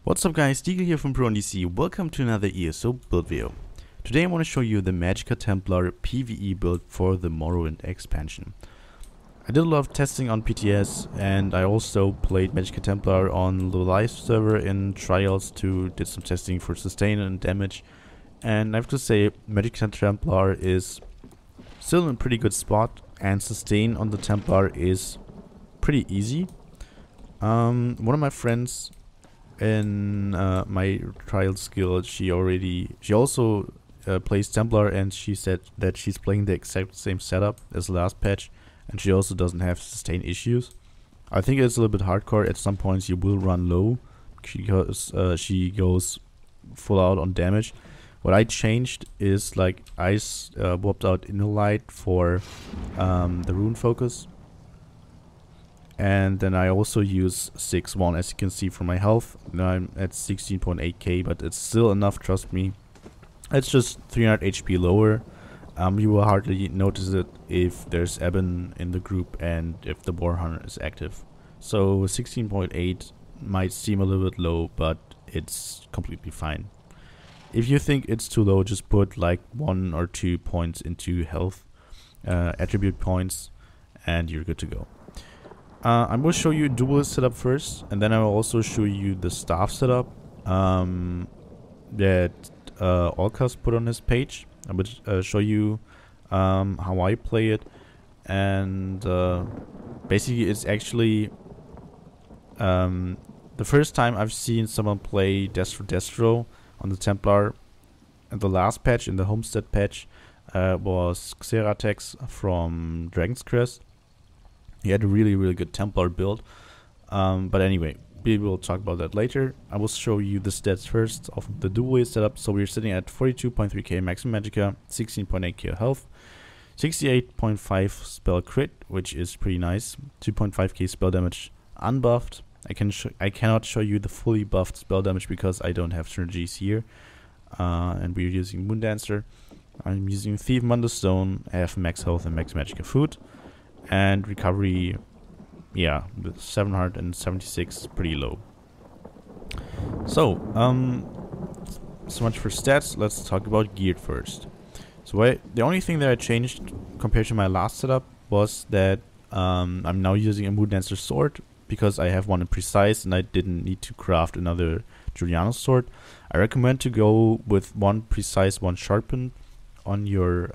What's up guys, Deagle here from ProNDC. Welcome to another ESO build video. Today I want to show you the Magicka Templar PVE build for the Morrowind expansion. I did a lot of testing on PTS and I also played Magicka Templar on the live server in trials did some testing for sustain and damage. And I have to say Magicka Templar is still in a pretty good spot and sustain on the Templar is pretty easy. One of my friends in my trials guild, she also plays Templar, and she said that she's playing the exact same setup as the last patch, and she also doesn't have sustain issues. I think it's a little bit hardcore. At some points you will run low because she goes full out on damage. What I changed is like I swapped out Inner Light for the rune focus. And then I also use 6-1, as you can see from my health. Now I'm at 16.8k, but it's still enough, trust me. It's just 300 HP lower. You will hardly notice it if there's Eben in the group and if the Boar Hunter is active. So 16.8 might seem a little bit low, but it's completely fine. If you think it's too low, just put like 1 or 2 points into health attribute points and you're good to go. I will show you duelist setup first, and then I will also show you the staff setup that Olkas put on his page. I will show you how I play it, and basically it's actually the first time I've seen someone play Destro on the Templar. And the last patch, in the Homestead patch, was Xeratex from Dragon's Crest. He had a really good Templar build, but anyway, we will talk about that later. I will show you the stats first of the dual setup. So we're sitting at 42.3k maximum Magicka, 16.8k health, 68.5 spell crit, which is pretty nice, 2.5k spell damage unbuffed. I cannot show you the fully buffed spell damage because I don't have synergies here, and we're using Moondancer. I'm using Thief Mundustone. I have max health and max Magicka food. And recovery, yeah, with 776, pretty low. So, so much for stats. Let's talk about gear first. So the only thing that I changed compared to my last setup was that I'm now using a Moondancer sword because I have one in precise and I didn't need to craft another Julianus sword. I recommend to go with one precise, one sharpened on your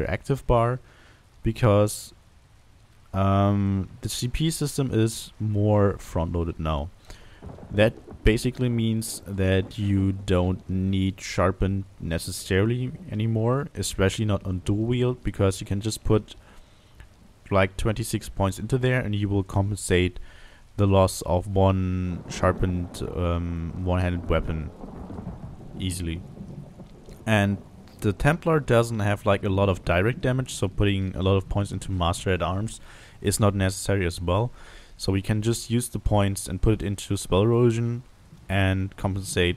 active bar, because the CP system is more front-loaded now. That basically means that you don't need sharpened necessarily anymore, especially not on dual wield, because you can just put like 26 points into there and you will compensate the loss of one sharpened one-handed weapon easily. And the Templar doesn't have like a lot of direct damage, so putting a lot of points into Master at Arms is not necessary as well. So we can just use the points and put it into spell erosion and compensate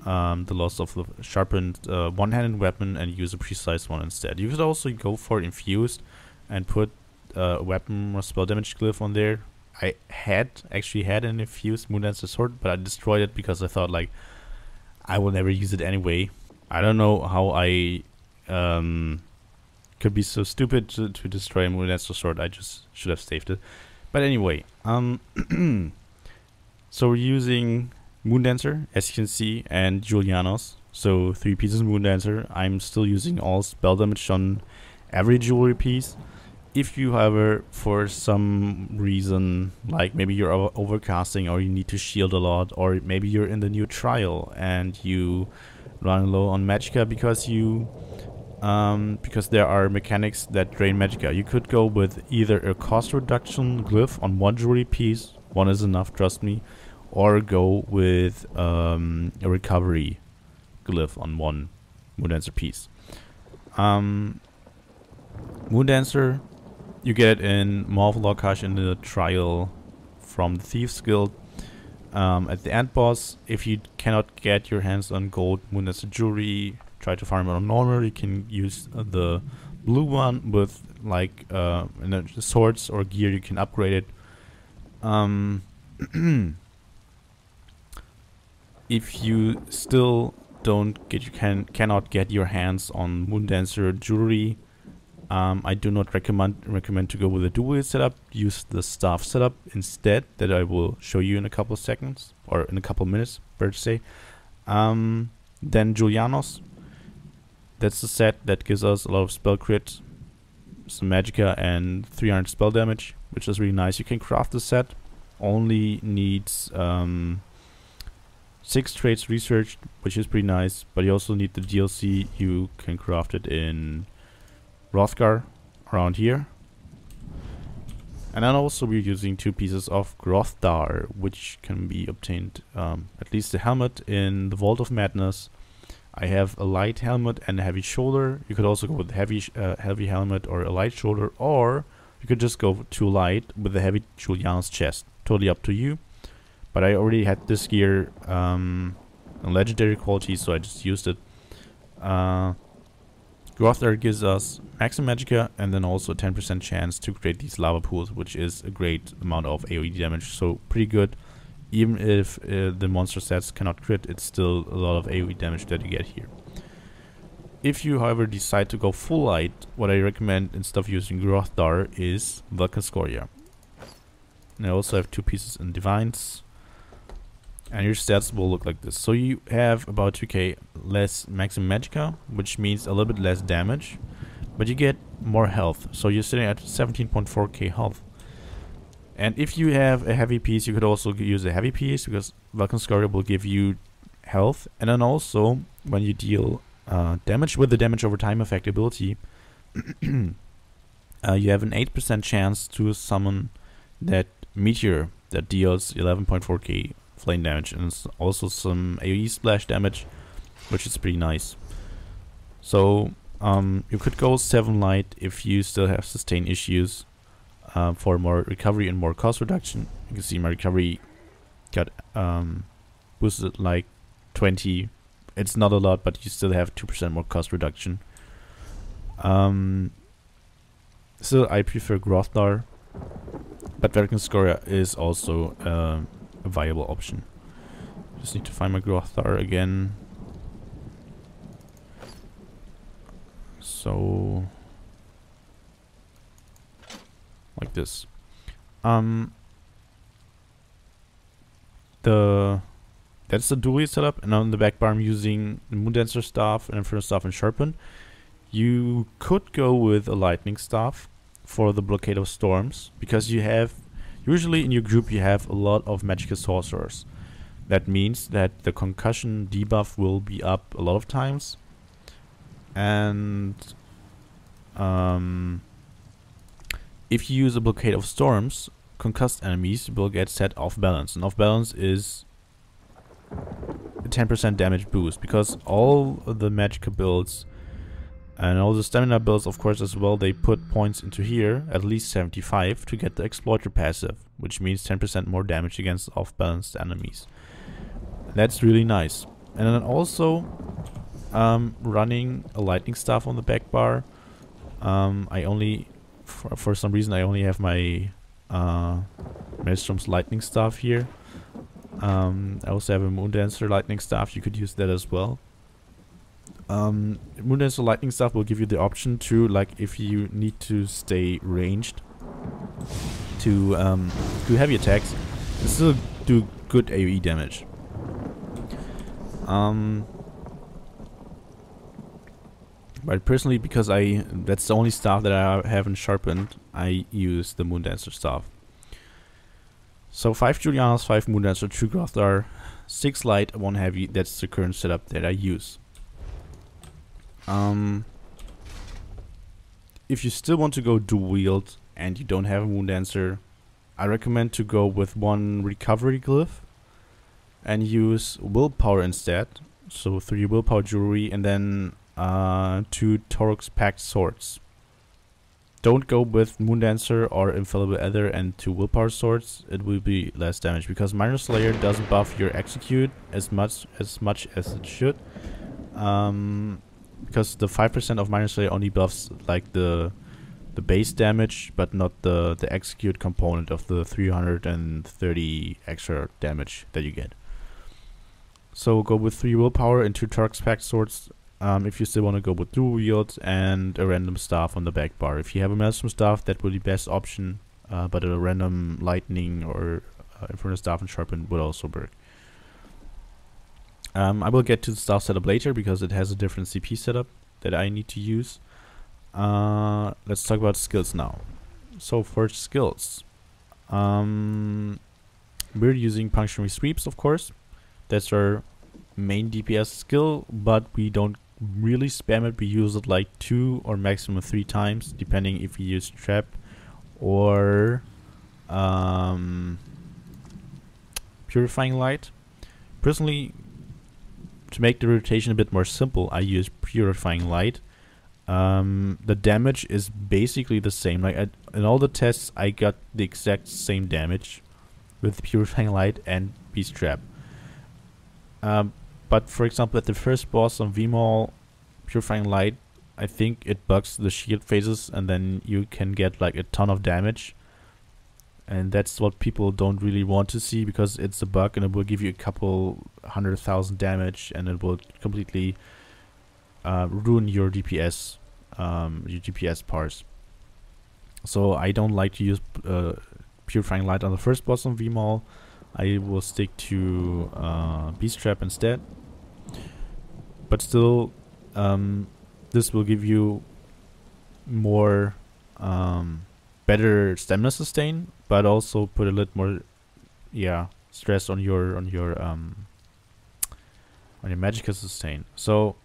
the loss of the sharpened one-handed weapon and use a precise one instead. You could also go for infused and put a weapon or spell damage glyph on there. I actually had an infused Moondancer sword, but I destroyed it because I thought like I will never use it anyway. I don't know how I could be so stupid to destroy a Moondancer sword. I just should have saved it. But anyway, so we're using Moondancer, as you can see, and Julianus. So 3 pieces of Moondancer. I'm still using all spell damage on every jewelry piece. If you, however, for some reason, like maybe you're overcasting or you need to shield a lot, or maybe you're in the new trial and you run low on Magicka because there are mechanics that drain Magicka, you could go with either a cost reduction glyph on one jewelry piece, one is enough, trust me, or go with a recovery glyph on one Moondancer piece. Moondancer, you get it in Morph Lokash in the trial from the Thieves Guild. At the end boss, if you cannot get your hands on gold Moondancer jewelry, try to farm it on normal. You can use the blue one with like swords or gear. You can upgrade it. If you still cannot get your hands on Moondancer jewelry, I do not recommend to go with a dual setup. Use the staff setup instead, that I will show you in a couple of seconds, or in a couple of minutes, better to say. Then Julianos. That's the set that gives us a lot of spell crit, some magicka, and 300 spell damage, which is really nice. You can craft the set. Only needs 6 traits researched, which is pretty nice, but you also need the DLC. You can craft it in Hrothgar around here. And then also we're using 2 pieces of Hrothgar, which can be obtained, at least the helmet, in the Vault of Madness. I have a light helmet and a heavy shoulder. You could also go with heavy helmet or a light shoulder, or you could just go to light with a heavy Julian's chest. Totally up to you. But I already had this gear on legendary quality, so I just used it. Hrothgar gives us maximum magicka and then also a 10% chance to create these lava pools, which is a great amount of AoE damage, so pretty good. Even if the monster sets cannot crit, it's still a lot of AoE damage that you get here. If you, however, decide to go full light, what I recommend instead of using Hrothgar is Valkyria. And I also have 2 pieces in Divines. And your stats will look like this. So you have about 2k less maximum magicka, which means a little bit less damage, but you get more health. So you're sitting at 17.4k health. And if you have a heavy piece, you could also use a heavy piece, because Valkyria will give you health. And then also, when you deal damage with the damage over time effect ability, you have an 8% chance to summon that meteor that deals 11.4k flame damage, and also some AoE splash damage, which is pretty nice. So you could go 7 light if you still have sustain issues, for more recovery and more cost reduction. You can see my recovery got boosted like 20. It's not a lot, but you still have 2% more cost reduction. Still, I prefer Hrothgar, but Valkyria is also a viable option. Just need to find my Hrothgar again. So like this. That's the dually setup, and on the back bar I'm using the Moondancer staff and Inferno staff and Sharpen. You could go with a lightning staff for the blockade of storms, because you have usually in your group you have a lot of Magicka sorcerers. That means that the concussion debuff will be up a lot of times, and if you use a blockade of storms, concussed enemies will get set off balance, and off balance is a 10% damage boost, because all the Magicka builds and all the stamina builds, of course, as well, they put points into here, at least 75, to get the exploiter passive, which means 10% more damage against off-balanced enemies. That's really nice. And then also running a lightning staff on the back bar. I only, for some reason, I only have my Maelstrom's lightning staff here. I also have a Moondancer lightning staff. You could use that as well. Moondancer lightning staff will give you the option to, like, if you need to stay ranged to do heavy attacks, and still do good AoE damage. But personally, because that's the only staff that I haven't sharpened, I use the Moondancer staff. So 5 Julianas, 5 Moondancer, 2 Hrothgar, 6 light, 1 heavy. That's the current setup that I use. If you still want to go dual wield and you don't have a Moondancer, I recommend to go with 1 recovery glyph and use willpower instead. So 3 willpower jewelry and then 2 Torok's packed swords. Don't go with Moondancer or Infallible Ether and 2 willpower swords. It will be less damage, because Minor Slayer doesn't buff your execute as much as it should. Because the 5% of Minor Slayer only buffs like the base damage, but not the execute component of the 330 extra damage that you get. So go with 3 willpower and 2 Tark's Pact Swords if you still want to go with dual wield, and a random staff on the back bar. If you have a Maelstrom staff, that would be best option, but a random lightning or Inferno staff and sharpen would also work. I will get to the staff setup later because it has a different CP setup that I need to use. Let's talk about skills now. So for skills, we're using Puncturing Sweeps, of course. That's our main DPS skill, but we don't really spam it. We use it like 2 or maximum 3 times, depending if we use Trap or Purifying Light. Personally, to make the rotation a bit more simple, I use Purifying Light. The damage is basically the same. Like in all the tests, I got the exact same damage with Purifying Light and Beast Trap. But for example, at the first boss on VMall, Purifying Light, I think it bugs the shield phases, and then you can get like a ton of damage. And that's what people don't really want to see, because it's a bug and it will give you a couple 100,000 damage, and it will completely ruin your DPS parse. So I don't like to use Purifying Light on the first boss on VMall. I will stick to Beast Trap instead. But still, this will give you more better stamina sustain, but also put a little more stress on your Magicka sustain. So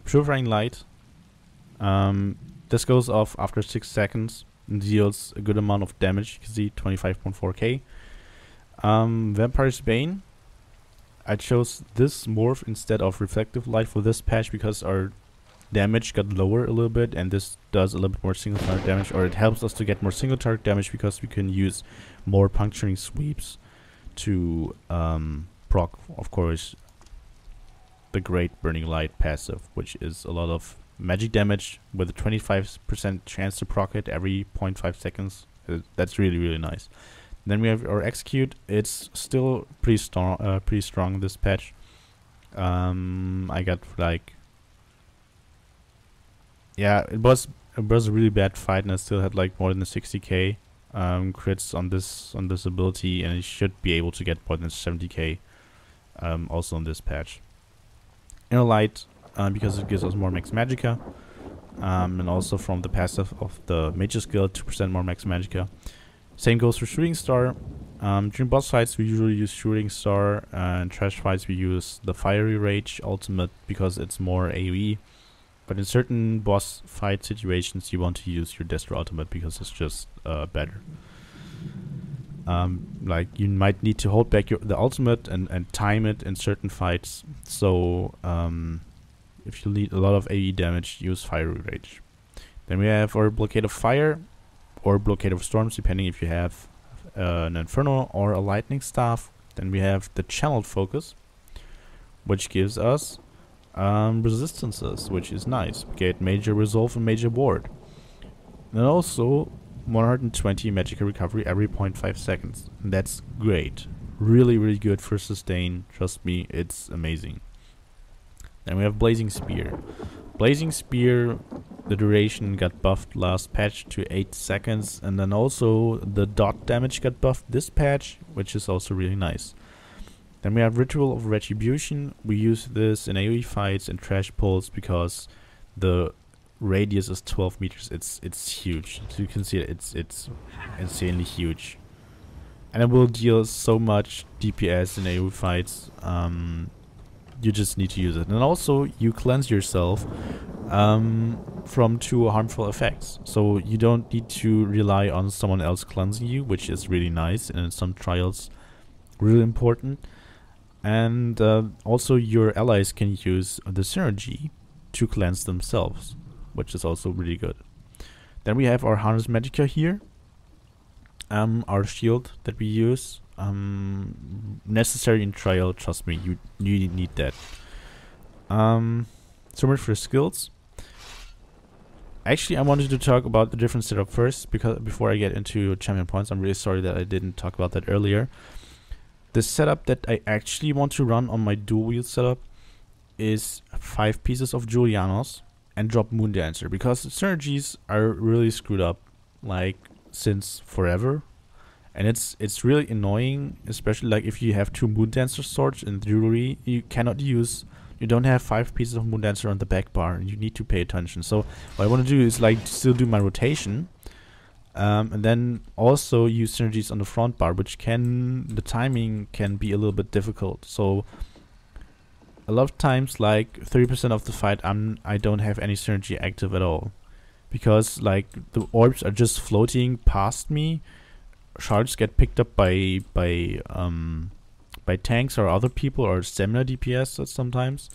Purifying Light, this goes off after 6 seconds and deals a good amount of damage. You can see 25.4k. Vampire's Bane, I chose this morph instead of Reflective Light for this patch because our damage got lower a little bit, and this does a little bit more single target damage, or it helps us to get more single target damage because we can use more Puncturing Sweeps to proc, of course, the Great Burning Light passive, which is a lot of magic damage with a 25% chance to proc it every 0.5 seconds. That's really nice. Then we have our Execute. It's still pretty strong this patch. I got like, it was a really bad fight, and I still had like more than 60k crits on this ability, and it should be able to get more than 70k also on this patch. Inner Light, because it gives us more max Magicka, and also from the passive of the Mage skill, 2% more max Magicka. Same goes for Shooting Star. During boss fights, we usually use Shooting Star, and trash fights we use the Fiery Rage ultimate because it's more AoE. But in certain boss fight situations, you want to use your Destro ultimate because it's just better. Like you might need to hold back the ultimate and time it in certain fights. So if you need a lot of AoE damage, use Fiery Rage. Then we have our Blockade of Fire or Blockade of Storms, depending if you have an Inferno or a Lightning Staff. Then we have the Channeled Focus, which gives us resistances, which is nice. We get Major Resolve and Major Ward. And also 120 Magicka recovery every 0.5 seconds. And that's great. Really good for sustain. Trust me, it's amazing. Then we have Blazing Spear. Blazing Spear, the duration got buffed last patch to 8 seconds, and then also the dot damage got buffed this patch, which is also really nice. Then we have Ritual of Retribution. We use this in AoE fights and trash pulls because the radius is 12 meters. It's huge. So you can see it's insanely huge, and it will deal so much DPS in AoE fights. You just need to use it. And also you cleanse yourself from 2 harmful effects, so you don't need to rely on someone else cleansing you, which is really nice, and in some trials really important. And also your allies can use the synergy to cleanse themselves, which is also really good. Then we have our Harness Magicka here, our shield that we use, necessary in trial. Trust me, you need that. So much for skills. Actually, I wanted to talk about the different setup first, because before I get into champion points, I'm really sorry that I didn't talk about that earlier. The setup that I actually want to run on my dual wield setup is 5 pieces of Julianos and drop Moondancer, because the synergies are really screwed up, like, since forever. And it's really annoying, especially like if you have 2 Moondancer swords in jewelry, you don't have 5 pieces of Moondancer on the back bar, and you need to pay attention. So what I want to do is like still do my rotation, and then also use synergies on the front bar, which the timing can be a little bit difficult. So a lot of times, like 30% of the fight, I don't have any synergy active at all, because like the orbs are just floating past me. Shards get picked up by tanks or other people or stamina DPS sometimes,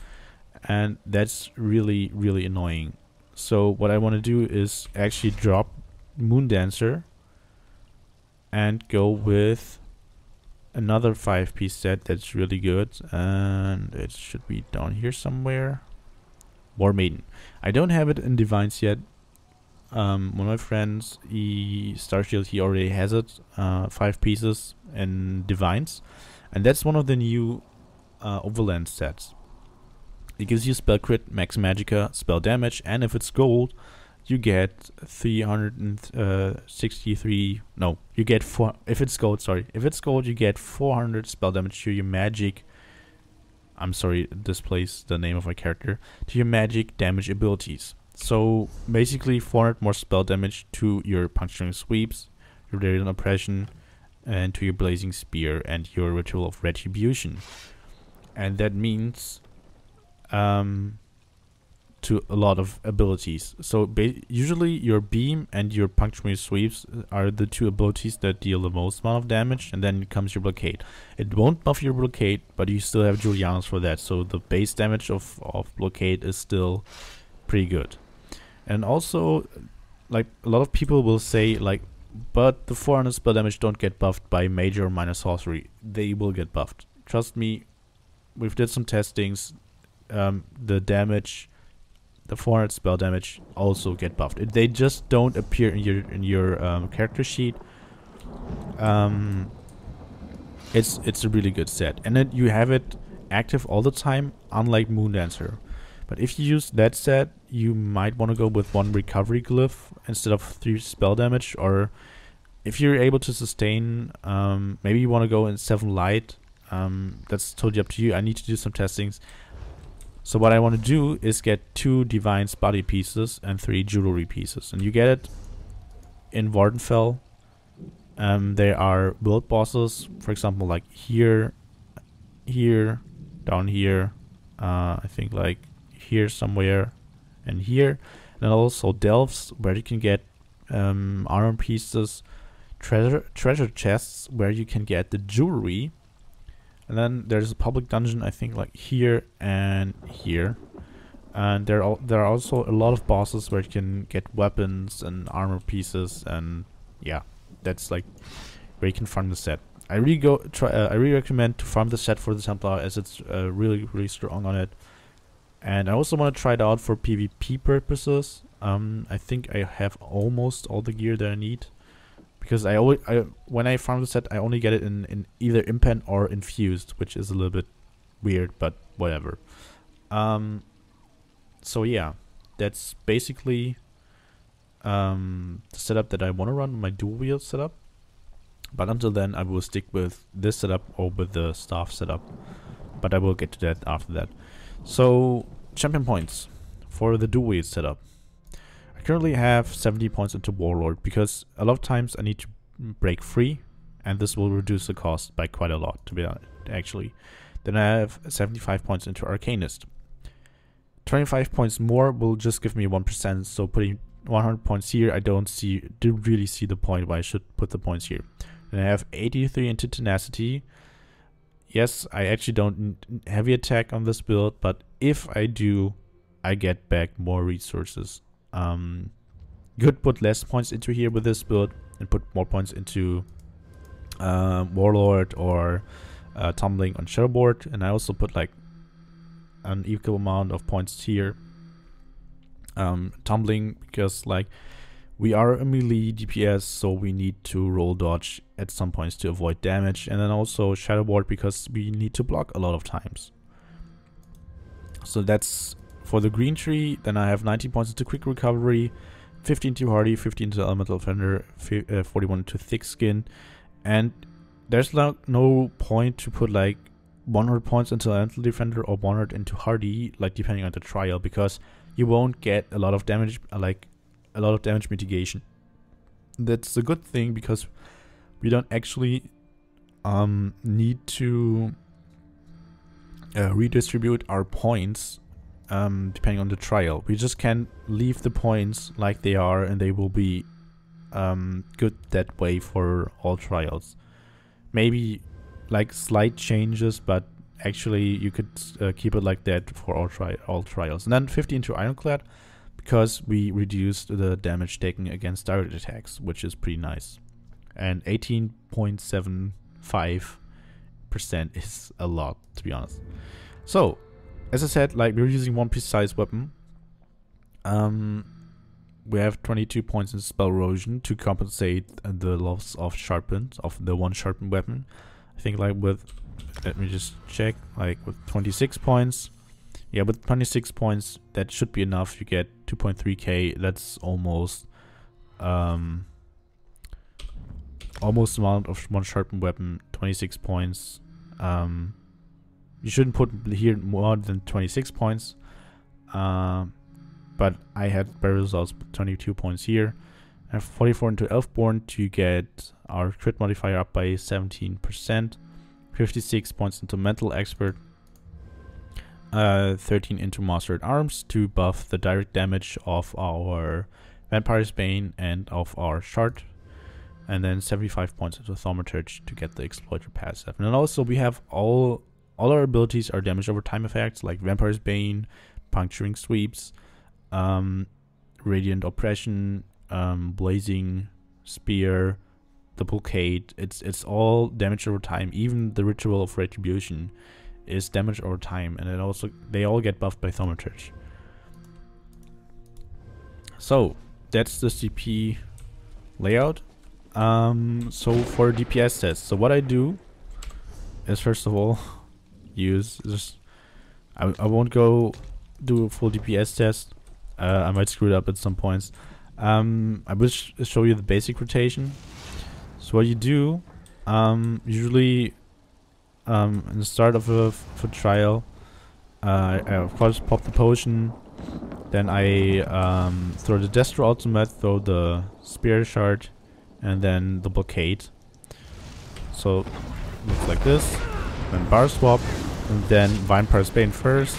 and that's really annoying. So what I want to do is actually drop Moondancer and go with another 5-piece set that's really good, and it should be down here somewhere. War Maiden. I don't have it in Divines yet. One of my friends, Starshield, he already has it, 5 pieces in Divines, and that's one of the new Overland sets. It gives you spell crit, max magicka, spell damage, and if it's gold, you get 363. No, you get 4. If it's gold, sorry. If it's gold, you get 400 spell damage to your magic. I'm sorry, it displays the name of my character. To your magic damage abilities. So basically 400 more spell damage to your puncturing sweeps, your radiant oppression, and to your blazing spear and your ritual of retribution. And that means to a lot of abilities. So usually your beam and your puncturing sweeps are the 2 abilities that deal the most amount of damage, and then comes your blockade. It won't buff your blockade, but you still have Julianos for that, so the base damage of blockade is still pretty good. And also, like, a lot of people will say, like, but the 400 spell damage don't get buffed by major or minor sorcery. They will get buffed. Trust me, we've did some testings. The 400 spell damage also get buffed. They just don't appear in your character sheet. It's a really good set, and then you have it active all the time, unlike Moondancer. But if you use that set, you might want to go with 1 recovery glyph instead of 3 spell damage, or if you're able to sustain, maybe you want to go in 7 light. That's totally up to you. I need to do some testings. So what I want to do is get 2 Divine's body pieces and 3 jewelry pieces, and you get it in Vardenfell. There are world bosses, for example, like here, down here, I think like here somewhere, and here, and also delves where you can get armor pieces, treasure chests where you can get the jewelry, and then there's a public dungeon, I think like here and here, and there are also a lot of bosses where you can get weapons and armor pieces, and yeah, that's like where you can farm the set. I really recommend to farm the set for the Templar, as it's really strong on it. And I also want to try it out for PvP purposes. I think I have almost all the gear that I need, because when I farm the set, I only get it in either impen or infused, which is a little bit weird, but whatever. So yeah, that's basically the setup that I want to run, my dual wield setup. But until then, I will stick with this setup or with the staff setup. But I will get to that after that. So, champion points for the dual wield setup. I currently have 70 points into Warlord, because a lot of times I need to break free, and this will reduce the cost by quite a lot, to be honest, actually. Then I have 75 points into Arcanist. 25 points more will just give me 1%, so putting 100 points here, I don't really see the point why I should put the points here. Then I have 83 into Tenacity. Yes, I actually don't need heavy attack on this build, but if I do, I get back more resources. Could put less points into here with this build and put more points into Warlord or Tumbling on Shadowboard, and I also put like an equal amount of points here. Tumbling, because like We are a melee DPS, so we need to roll dodge at some points to avoid damage, and then also shadow ward because we need to block a lot of times. So that's for the green tree. Then I have 19 points into quick recovery, 15 to hardy, 15 to elemental defender, 41 to thick skin, and there's no point to put like 100 points into elemental defender or 100 into hardy, like depending on the trial, because you won't get a lot of damage, like a lot of damage mitigation. That's a good thing because we don't actually need to redistribute our points depending on the trial. We just can leave the points like they are, and they will be good that way for all trials. Maybe like slight changes, but actually you could keep it like that for all trials. And then 15 to ironclad, because we reduced the damage taken against direct attacks, which is pretty nice. And 18.75% is a lot, to be honest. So, as I said, like, we're using one precise weapon. We have 22 points in spell erosion to compensate the loss of sharpened, of the one sharpened weapon. I think like with, let me just check, like with 26 points. Yeah, with 26 points, that should be enough. You get 2.3k. That's almost almost amount of one sharpened weapon. 26 points. You shouldn't put here more than 26 points. But I had better results, 22 points here. I have 44 into Elfborn to get our crit modifier up by 17%. 56 points into Mental Expert. 13 into Master at Arms to buff the direct damage of our Vampire's Bane and of our Shard. And then 75 points into Thaumaturge to get the Exploiter passive. And then also we have all our abilities are damage over time effects, like Vampire's Bane, Puncturing Sweeps, Radiant Oppression, Blazing Spear, the Blockade. It's all damage over time. Even the Ritual of Retribution is damage over time, and it also they all get buffed by Thaumaturge. So that's the CP layout. So for DPS test, so what I do is first of all use this. I won't go do a full DPS test. I might screw it up at some points. I will show you the basic rotation. So what you do, usually in the start of a trial, I of course pop the potion, then I throw the Destro ultimate, throw the Spear Shard, and then the Blockade. So looks like this, then bar swap, and then Vampire's Bane first,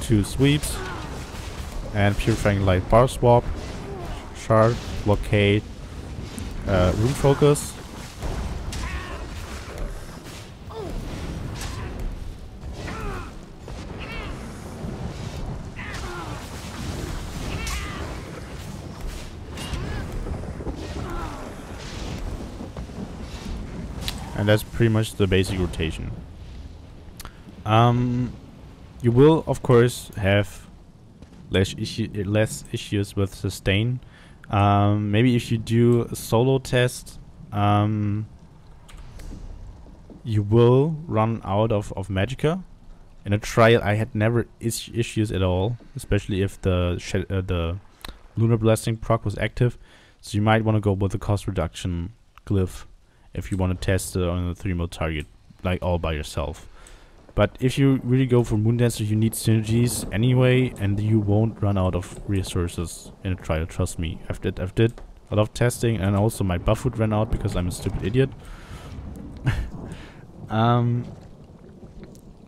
2 sweeps, and Purifying Light bar swap, Shard, Blockade, Rune Focus, and that's pretty much the basic rotation. You will of course have less issues with sustain. Maybe if you do a solo test, you will run out of Magicka. In a trial, I had never issues at all, especially if the Lunar Blessing proc was active. So you might want to go with the cost reduction glyph if you want to test it on a 3-mode target, like all by yourself. But if you really go for Moondancer, you need synergies anyway, and you won't run out of resources in a trial, trust me. I've did a lot of testing, and also my buff would run out because I'm a stupid idiot.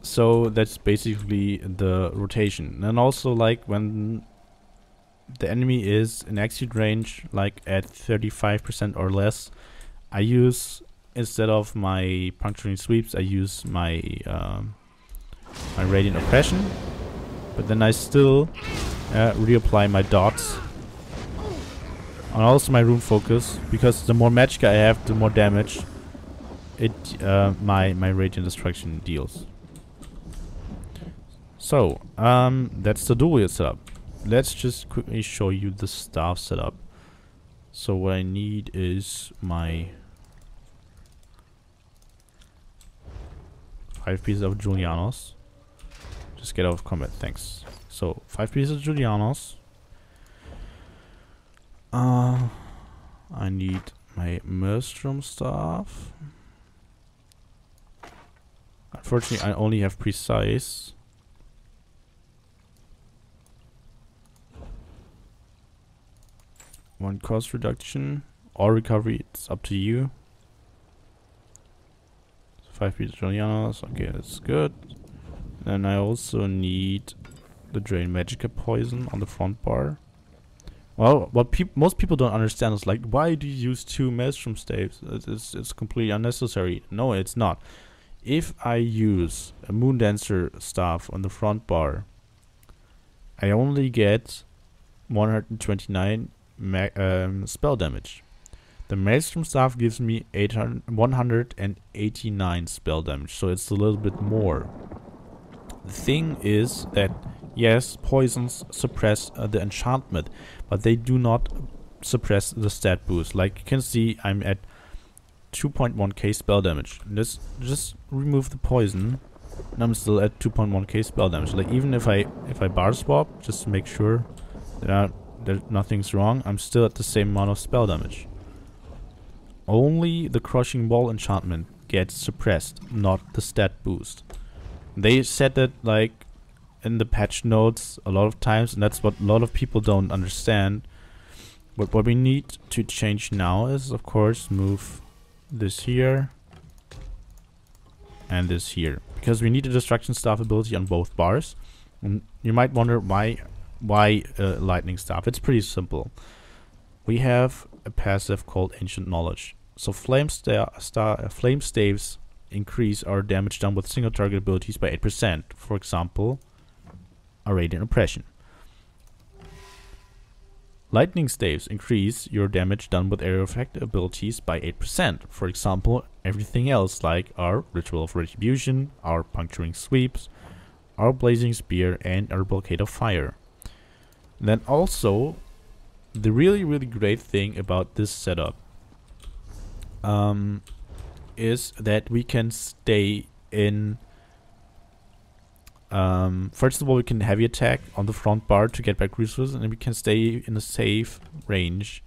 So that's basically the rotation. And also, like, when the enemy is in execute range, like at 35% or less, I use, instead of my Puncturing Sweeps, I use my my Radiant Oppression, but then I still reapply my dots and also my Rune Focus, because the more Magicka I have, the more damage my Radiant Destruction deals. So that's the dual setup. Let's just quickly show you the staff setup. So what I need is my 5 pieces of Julianos. Just get out of combat, thanks. So 5 pieces of Julianos. I need my Maelstrom staff. Unfortunately, I only have precise. One cost reduction or recovery, it's up to you. So 5 pieces of Julianos, okay, that's good. Then I also need the Drain Magicka poison on the front bar. Well, what most people don't understand is like, why do you use 2 Maelstrom staves? It's completely unnecessary. No, it's not. If I use a Moon Dancer staff on the front bar, I only get 129 spell damage. The Maelstrom staff gives me 189 spell damage, so it's a little bit more. The thing is that yes, poisons suppress the enchantment, but they do not suppress the stat boost. Like you can see, I'm at 2.1k spell damage. Just remove the poison, and I'm still at 2.1k spell damage. Like even if I bar swap, just to make sure that nothing's wrong, I'm still at the same amount of spell damage. Only the Crushing Ball enchantment gets suppressed, not the stat boost. They said that like in the patch notes a lot of times, and that's what a lot of people don't understand. But what we need to change now is, of course, move this here and this here, because we need a Destruction Staff ability on both bars. And you might wonder why Lightning Staff. It's pretty simple. We have a passive called Ancient Knowledge. So Flame Staves increase our damage done with single target abilities by 8%. For example, a Radiant Oppression. Lightning Staves increase your damage done with area effect abilities by 8%. For example, everything else like our Ritual of Retribution, our Puncturing Sweeps, our Blazing Spear, and our Blockade of Fire. And then also, the really great thing about this setup is that we can stay in. First of all, we can heavy attack on the front bar to get back resources, and then we can stay in a safe range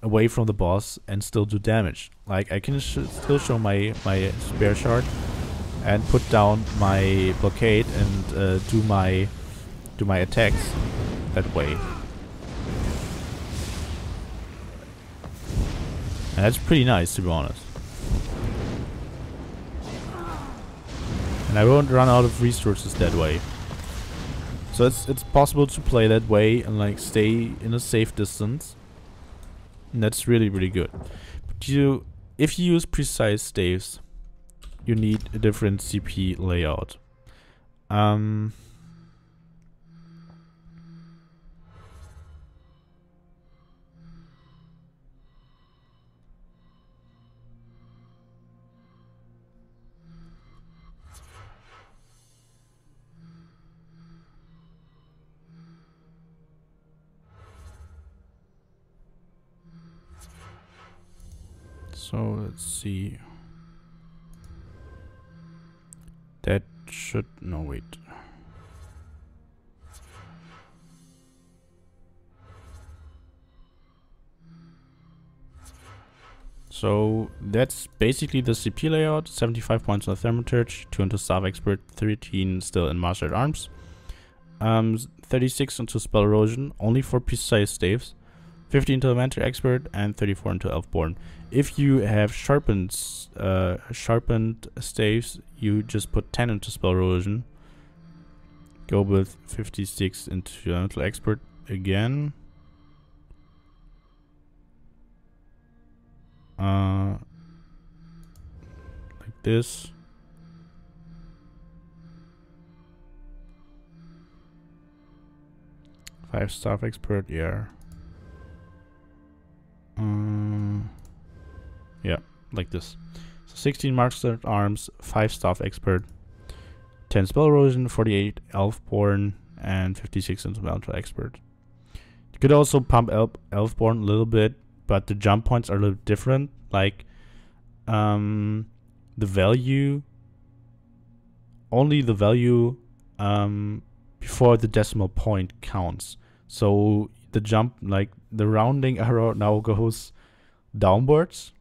away from the boss and still do damage. Like I can still show my spare shard and put down my blockade and do my attacks that way. And that's pretty nice, to be honest. And I won't run out of resources that way. So it's possible to play that way and like stay in a safe distance. And that's really good. But if you use precise staves, you need a different CP layout. So let's see. That should, no wait. So that's basically the CP layout. 75 points on the Thaumaturge, 2 into Staff Expert, 13 still in Master at Arms. 36 into Spell Erosion, only for precise staves. 50 into Elemental Expert and 34 into Elfborn. If you have sharpened staves, you just put 10 into Spell Erosion. Go with 56 into Elemental Expert again. Like this. Five Staff Expert, yeah. Yeah, like this. So 16 Master at Arms, 5 Staff Expert, 10 Spell Erosion, 48 Elfborn, and 56 Elemental Expert. You could also pump Elfborn a little bit, but the jump points are a little different. Like, the value, only the value before the decimal point counts. So the jump, like the rounding arrow now goes downwards.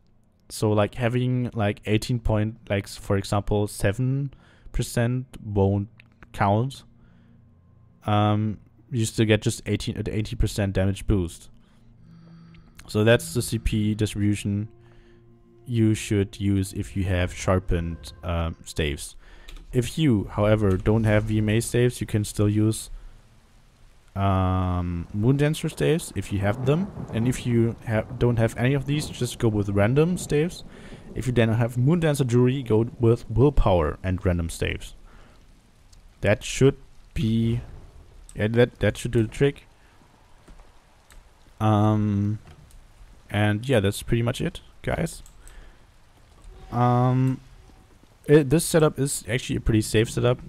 So like having like 18 point, like for example 7% won't count. You still get just 80% damage boost. So that's the CP distribution you should use if you have sharpened staves. If you, however, don't have VMA staves, you can still use Moondancer staves if you have them. And if you don't have any of these, just go with random staves. If you then have Moondancer jewelry, go with willpower and random staves. That should be, yeah, that should do the trick. And yeah, that's pretty much it, guys. This setup is actually a pretty safe setup,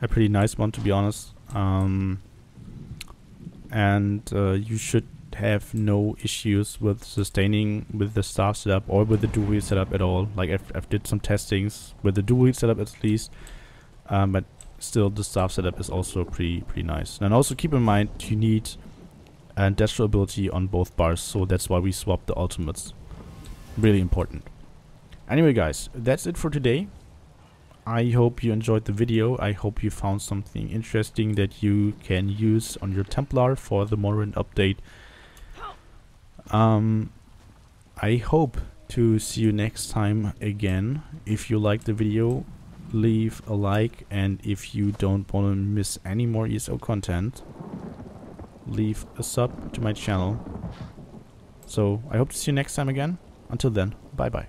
a pretty nice one to be honest. And you should have no issues with sustaining with the staff setup or with the dual wield setup at all. Like I've did some testings with the dual wield setup at least, but still the staff setup is also pretty nice. And also keep in mind you need ancestral ability on both bars, so that's why we swapped the ultimates. Really important. Anyway guys, that's it for today. I hope you enjoyed the video. I hope you found something interesting that you can use on your Templar for the Morrowind update. I hope to see you next time again. If you liked the video, leave a like, and if you don't want to miss any more ESO content, leave a sub to my channel. So I hope to see you next time again. Until then, bye bye.